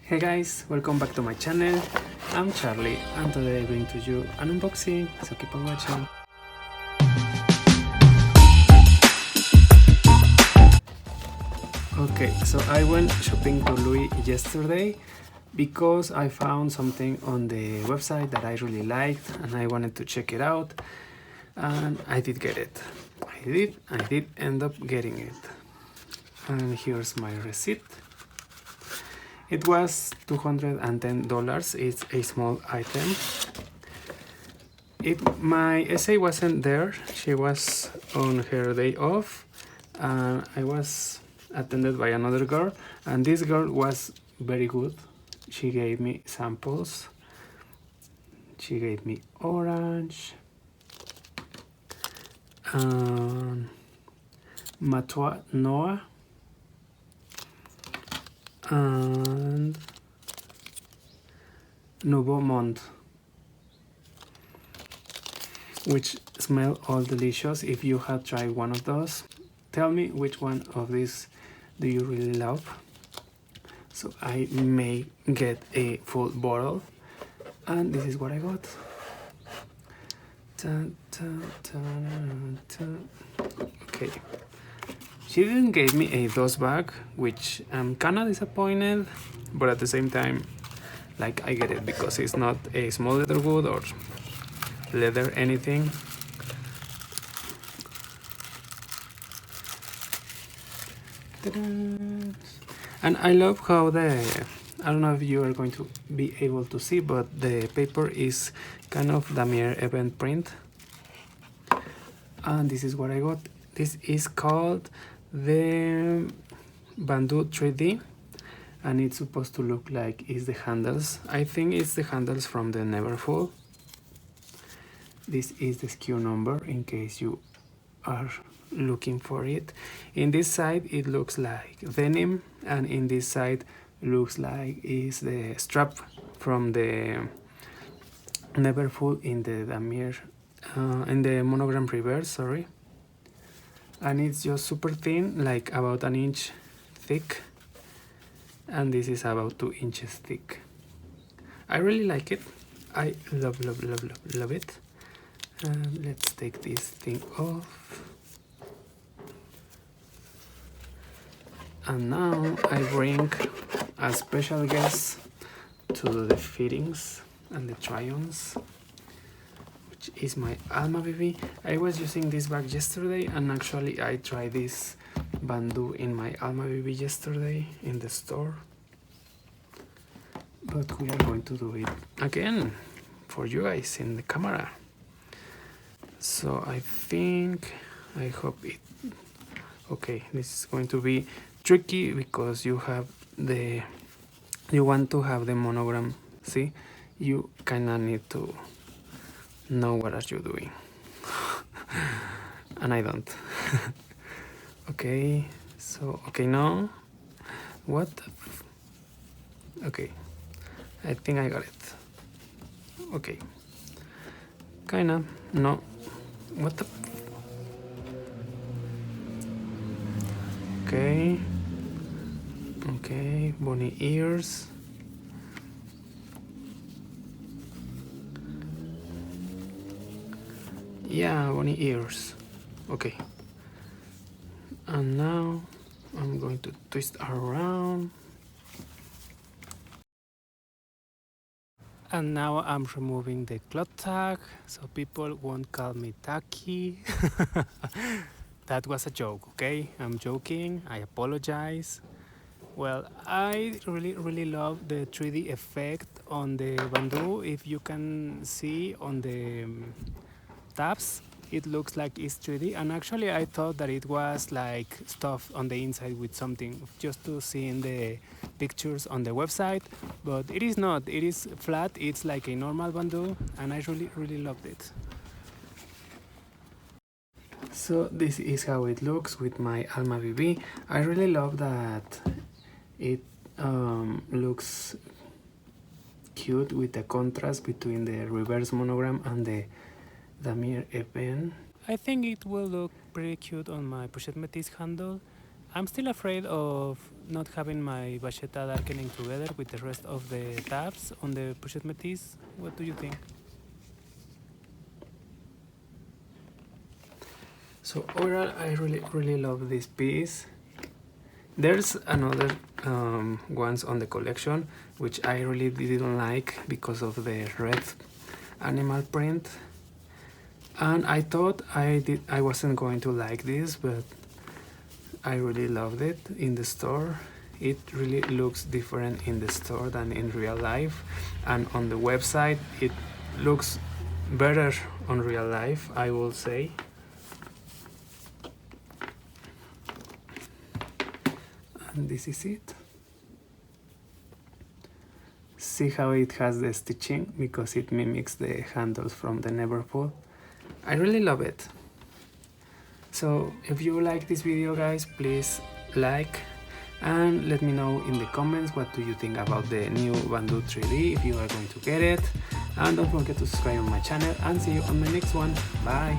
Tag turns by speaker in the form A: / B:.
A: Hey guys, welcome back to my channel. I'm Charlie and today I bring to you an unboxing, so keep on watching. Okay, so I went shopping to Louis yesterday because I found something on the website that I really liked and I wanted to check it out, and I did get it. I did end up getting it. And here's my receipt. It was $210. It's a small item. My essay wasn't there. She was on her day off, and I was attended by another girl, and this girl was very good. She gave me samples. She gave me orange, Matua Noah, and Nouveau Monde, which smell all delicious. If you have tried one of those, tell me which one of these do you really love, so I may get a full bottle. And this is what I got. Okay, she didn't give me a dust bag, which I'm kinda disappointed, but at the same time, like, I get it because it's not a small leather good or leather anything. And I love how I don't know if you are going to be able to see, but the paper is kind of Damier event print. And this is what I got. This is called the Bandeau 3D, and it's supposed to look like it's the handles. I think it's the handles from the Neverfull. This is the SKU number in case you are looking for it. In this side it looks like denim, and in this side looks like is the strap from the Neverfull in the Damier in the Monogram reverse, sorry. And it's just super thin, like about an inch thick, and this is about 2 inches thick. I really like it. I love it. Let's take this thing off. And now I bring a special guest to do the fittings and the try-ons, which is my Alma baby. I was using this bag yesterday, and actually I tried this Bandeau in my Alma baby yesterday in the store, but we are going to do it again for you guys in the camera. So I hope it okay. This is going to be tricky because you want to have the monogram. See, you kinda need to know what are you doing and I don't. Okay, so okay, now what okay, I think I got it. Okay, kinda, no, what the okay, bunny ears. Yeah, bunny ears. Okay, and now I'm going to twist around, and now I'm removing the cloth tag so people won't call me tacky. That was a joke, okay? I'm joking. I apologize. Well, I really love the 3D effect on the Bandeau. If you can see on the tabs, it looks like it's 3D, and actually I thought that it was like stuff on the inside with something just to see in the pictures on the website, but it is not. It is flat. It's like a normal Bandeau, and I really loved it. So this is how it looks with my Alma BB. I really love that it looks cute with the contrast between the reverse monogram and the Damier event. I think it will look pretty cute on my pochette métis handle, I'm still afraid of not having my vachetta darkening together with the rest of the tabs on the pochette métis. What do you think? So overall, I really love this piece. There's another ones on the collection which I really didn't like because of the red animal print, and I thought I wasn't going to like this, but I really loved it in the store. It really looks different in the store than in real life, and on the website it looks better on real life, I will say. And this is it. See how it has the stitching because it mimics the handles from the Neverfull. I really love it. So if you like this video, guys, please like and let me know in the comments what do you think about the new Bandeau 3D, if you are going to get it, and don't forget to subscribe on my channel, and see you on my next one. Bye.